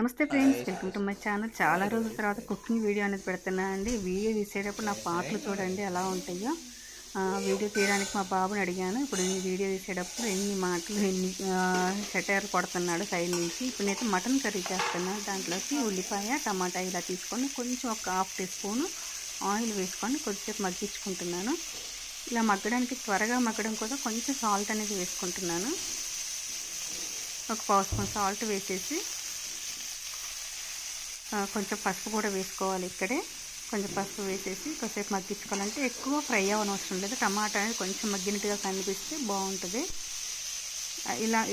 నమస్తే friends, welcome to my channel. చాలా రోజుల తర్వాత కుకింగ్ వీడియో అనేది పెడుతున్నాను అండి. వీడియో తీసేటప్పుడు నా పాటలు చూడండి ఎలా ఉంటాయో. వీడియో తీయడానికి మా బాబుని అడిగాను. ఇప్పుడు నేను వీడియో తీసేటప్పుడు ఎన్ని మాటలు ఎన్ని సెటైర్లు కొడుతున్నాడు సైడ్ నుంచి. ఇప్పుడు నేనైతే మటన్ కర్రీ చేస్తున్నాను. దాంట్లోకి ఉల్లిపాయ టమాటా ఇలా తీసుకొని కొంచెం ఒక హాఫ్ టీ స్పూను ఆయిల్ వేసుకొని కొద్దిసేపు మగ్గించుకుంటున్నాను. ఇలా మగ్గడానికి త్వరగా మగ్గడం కోసం కొంచెం సాల్ట్ అనేది వేసుకుంటున్నాను. ఒక పావు స్పూన్ సాల్ట్ వేసేసి కొంచెం పసుపు కూడా వేసుకోవాలి. ఇక్కడే కొంచెం పసుపు వేసేసి కొంచెంసేపు మగ్గించుకోవాలంటే ఎక్కువ ఫ్రై అవ్వనవసరం లేదు. టమాటా అనేది కొంచెం మగ్గినట్టుగా కనిపిస్తే బాగుంటుంది.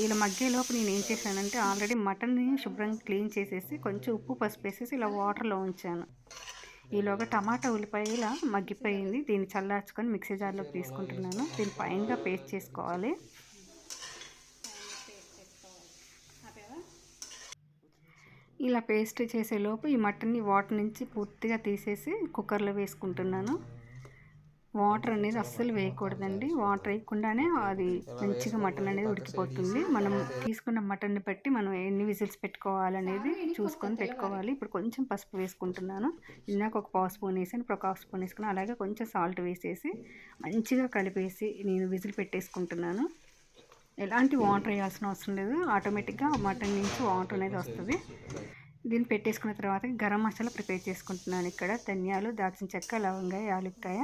ఇలా మగ్గేలోపు నేను ఏం చేశానంటే ఆల్రెడీ మటన్ని శుభ్రంగా క్లీన్ చేసేసి కొంచెం ఉప్పు పసుపు వేసేసి ఇలా వాటర్లో ఉంచాను. ఈలోగా టమాటా ఉల్లిపాయ ఇలా మగ్గిపోయింది. దీన్ని చల్లార్చుకొని మిక్సీ జార్లోకి తీసుకుంటున్నాను. దీన్ని ఫైన్గా పేస్ట్ చేసుకోవాలి. ఇలా పేస్ట్ చేసేలోపు ఈ మటన్ని వాటర్ నుంచి పూర్తిగా తీసేసి కుక్కర్లో వేసుకుంటున్నాను. వాటర్ అనేది అస్సలు వేయకూడదండి. వాటర్ వేయకుండానే అది మంచిగా మటన్ అనేది ఉడికిపోతుంది. మనం తీసుకున్న మటన్ని బట్టి మనం ఎన్ని విజిల్స్ పెట్టుకోవాలనేది చూసుకొని పెట్టుకోవాలి. ఇప్పుడు కొంచెం పసుపు వేసుకుంటున్నాను. ఇందాక ఒక పావు స్పూన్ వేసాను, ఇప్పుడు ఒక హాఫ్ స్పూన్ వేసుకున్నాను. అలాగే కొంచెం సాల్ట్ వేసేసి మంచిగా కలిపేసి నేను విజిల్ పెట్టేసుకుంటున్నాను. ఎలాంటి వాటర్ వేయాల్సిన అవసరం లేదు. ఆటోమేటిక్గా మటన్ నుంచి వాటర్ అనేది వస్తుంది. దీన్ని పెట్టేసుకున్న తర్వాత గరం మసాలా ప్రిపేర్ చేసుకుంటున్నాను. ఇక్కడ ధనియాలు, దాల్చిన చెక్క, లవంగాయ, యాలక్కాయ,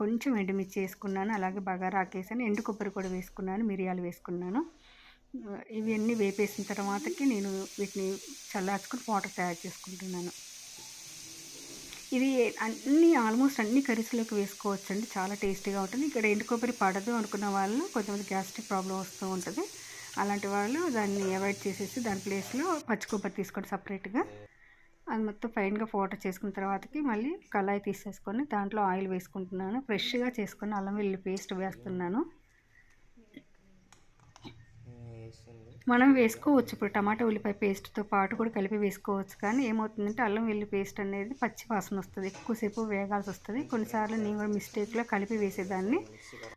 కొంచెం ఎండుమిర్చి వేసుకున్నాను. అలాగే బగారా ఆకేసాను, ఎండు కొబ్బరి కూడా వేసుకున్నాను, మిరియాలు వేసుకున్నాను. ఇవన్నీ వేపేసిన తర్వాతకి నేను వీటిని చల్లార్చుకొని వాటర్ తయారు చేసుకుంటున్నాను. ఇది ఆల్మోస్ట్ అన్ని కర్రీస్లోకి వేసుకోవచ్చు అండి. చాలా టేస్టీగా ఉంటుంది. ఇక్కడ ఎండు కొబ్బరి పడదు అనుకున్న వాళ్ళు, కొంతమంది గ్యాస్ట్రిక్ ప్రాబ్లం వస్తూ ఉంటుంది. అలాంటి వాళ్ళు దాన్ని అవాయిడ్ చేసేసి దాని ప్లేస్లో పచ్చి కొబ్బరి తీసుకోండి సపరేట్గా. అది మొత్తం ఫైన్గా పౌడర్ చేసుకున్న తర్వాతకి మళ్ళీ కళాయి తీసేసుకొని దాంట్లో ఆయిల్ వేసుకుంటున్నాను. ఫ్రెష్గా చేసుకొని అల్లం వెల్లుల్లి పేస్ట్ వేస్తున్నాను. మనం వేసుకోవచ్చు ఇప్పుడు టమాటా ఉల్లిపాయ పేస్ట్తో పాటు కూడా కలిపి వేసుకోవచ్చు. కానీ ఏమవుతుందంటే అల్లం వెల్లుల్లి పేస్ట్ అనేది పచ్చి వాసన వస్తుంది, ఎక్కువసేపు వేగాల్సి వస్తుంది. కొన్నిసార్లు నేను కూడా మిస్టేక్లో కలిపి వేసేదాన్ని.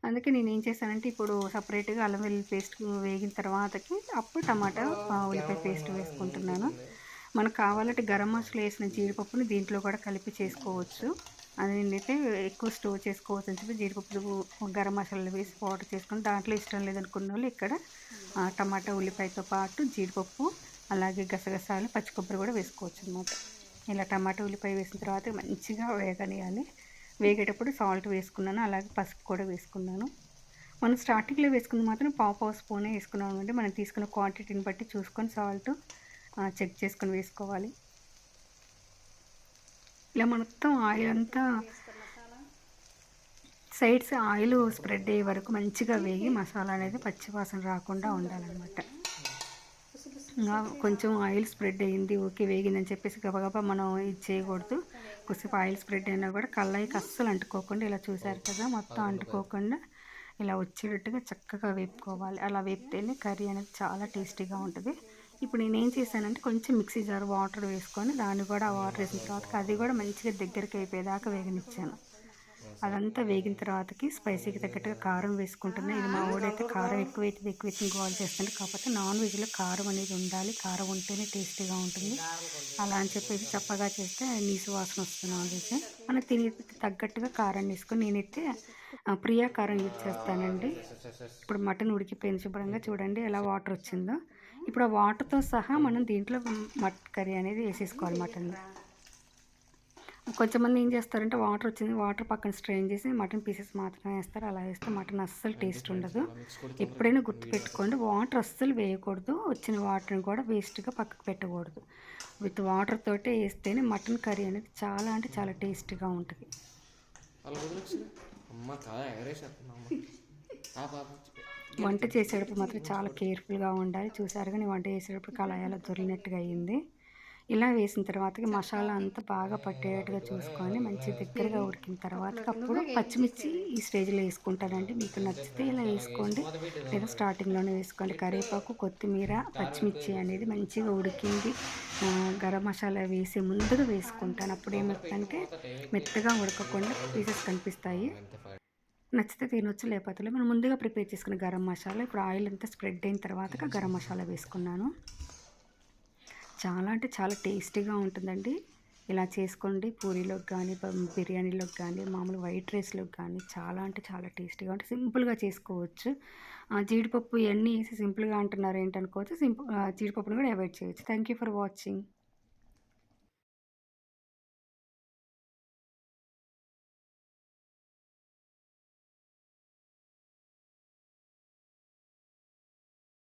అందుకే నేను ఏం చేశానంటే ఇప్పుడు సపరేట్గా అల్లం వెల్లుల్లి పేస్ట్ వేగిన తర్వాతకి అప్పుడు టమాటా ఉల్లిపాయ పేస్ట్ వేసుకుంటున్నాను. మనకు కావాలంటే గరం మసాలా వేసిన జీడిపప్పుని దీంట్లో కూడా కలిపి చేసుకోవచ్చు. అది నేనైతే ఎక్కువ స్టోర్ చేసుకోవచ్చు అని చెప్పి జీడిపప్పు గరం మసాలాలు వేసి పౌడర్ చేసుకొని దాంట్లో ఇష్టం లేదనుకున్న వాళ్ళు ఇక్కడ టమాటా ఉల్లిపాయతో పాటు జీడిపప్పు అలాగే గసగసాలు పచ్చి కొబ్బరి కూడా వేసుకోవచ్చు అన్నమాట. ఇలా టమాటా ఉల్లిపాయ వేసిన తర్వాత మంచిగా వేగనియాలి. వేగేటప్పుడు సాల్ట్ వేసుకున్నాను, అలాగే పసుపు కూడా వేసుకున్నాను. మనం స్టార్టింగ్లో వేసుకుంది మాత్రం పావు స్పూనే వేసుకున్నాం అండి. మనం తీసుకున్న క్వాంటిటీని బట్టి చూసుకొని సాల్ట్ చెక్ చేసుకొని వేసుకోవాలి. ఇలా మొత్తం ఆయిల్ అంతా సైడ్స్ ఆయిల్ స్ప్రెడ్ అయ్యే వరకు మంచిగా వేగి మసాలా అనేది పచ్చివాసన రాకుండా ఉండాలన్నమాట. కొంచెం ఆయిల్ స్ప్రెడ్ అయ్యింది, ఓకే వేగిందని చెప్పేసి గబగబా మనం ఇది చేయకూడదు. కొద్దిసేపు ఆయిల్ స్ప్రెడ్ అయినా కూడా కళ్ళాయికి అస్సలు అంటుకోకుండా ఇలా చూసారు కదా, మొత్తం అంటుకోకుండా ఇలా వచ్చేటట్టుగా చక్కగా వేపుకోవాలి. అలా వేపితేనే కర్రీ అనేది చాలా టేస్టీగా ఉంటుంది. ఇప్పుడు నేనేం చేశానంటే కొంచెం మిక్సీ జార్ వాటర్ వేసుకొని దాన్ని కూడా వాటర్ వేసిన తర్వాత అది కూడా మంచిగా దగ్గరికి అయిపోయేదాకా వేగనిచ్చాను. అదంతా వేగిన తర్వాతకి స్పైసీకి తగ్గట్టుగా కారం వేసుకుంటున్నాను. ఇది మా ఊడైతే కారం ఎక్కువైతే గోల్ చేస్తుంది. కాకపోతే నాన్ వెజ్లో కారం అనేది ఉండాలి. కారం ఉంటేనే టేస్టీగా ఉంటుంది. అలా అని చెప్పేసి చప్పగా చేస్తే నీసు వాసన వస్తుంది నాన్ వెజ్. మనం తిని తగ్గట్టుగా కారాన్ని వేసుకొని నేనైతే ప్రియా కారం యూజ్ చేస్తానండి. ఇప్పుడు మటన్ ఉడికిపోయింది శుభ్రంగా, చూడండి ఎలా వాటర్ వచ్చిందో. ఇప్పుడు ఆ వాటర్తో సహా మనం దీంట్లో మటన్ కర్రీ అనేది వేసేసుకోవాలి. మటన్ కొంచెంమంది ఏం చేస్తారంటే వాటర్ వచ్చింది, వాటర్ పక్కన స్ట్రెయిన్ చేసి మటన్ పీసెస్ మాత్రమే వేస్తారు. అలా వేస్తే మటన్ అస్సలు టేస్ట్ ఉండదు. ఎప్పుడైనా గుర్తుపెట్టుకోండి, వాటర్ అస్సలు వేయకూడదు. వచ్చిన వాటర్ని కూడా వేస్ట్గా పక్కకు పెట్టకూడదు. విత్ వాటర్ తోటే వేస్తేనే మటన్ కర్రీ అనేది చాలా అంటే చాలా టేస్టీగా ఉంటుంది. వంట చేసేటప్పుడు మాత్రం చాలా కేర్ఫుల్గా ఉండాలి. చూసారుగా నేను వంట చేసేటప్పుడు కళాయిలో దొరికినట్టుగా అయ్యింది. ఇలా వేసిన తర్వాతకి మసాలా అంతా బాగా పట్టేటట్టుగా చూసుకొని మంచి దగ్గరగా ఉడికిన తర్వాతకి అప్పుడు పచ్చిమిర్చి ఈ స్టేజ్లో వేసుకుంటానండి. మీకు నచ్చితే ఇలా వేసుకోండి, లేదా స్టార్టింగ్లోనే వేసుకోండి. కరివేపాకు, కొత్తిమీర, పచ్చిమిర్చి అనేది మంచిగా ఉడికింది గరం మసాలా వేసి ముందుగా వేసుకుంటాను. అప్పుడు ఏమవుతుందంటే మెత్తగా ఉడకకుండా పీసెస్ కనిపిస్తాయి. నచ్చితే తినొచ్చు, లేకపోతే మనం ముందుగా ప్రిపేర్ చేసుకున్న గరం మసాలా ఇప్పుడు ఆయిల్ అంతా స్ప్రెడ్ అయిన తర్వాత గరం మసాలా వేసుకున్నాను. చాలా అంటే చాలా టేస్టీగా ఉంటుందండి. ఇలా చేసుకోండి. పూరీలోకి కానీ, బిర్యానీలోకి కానీ, మామూలు వైట్ రైస్‌లోకి కానీ చాలా అంటే చాలా టేస్టీగా ఉంటే సింపుల్‌గా చేసుకోవచ్చు. జీడిపప్పు ఇయన్నీ ఏసి సింపుల్‌గా అంటున్నారు ఏంటనుకోవచ్చు. జీడిపప్పుని కూడా అవాయిడ్ చేయొచ్చు. Thank you for watching.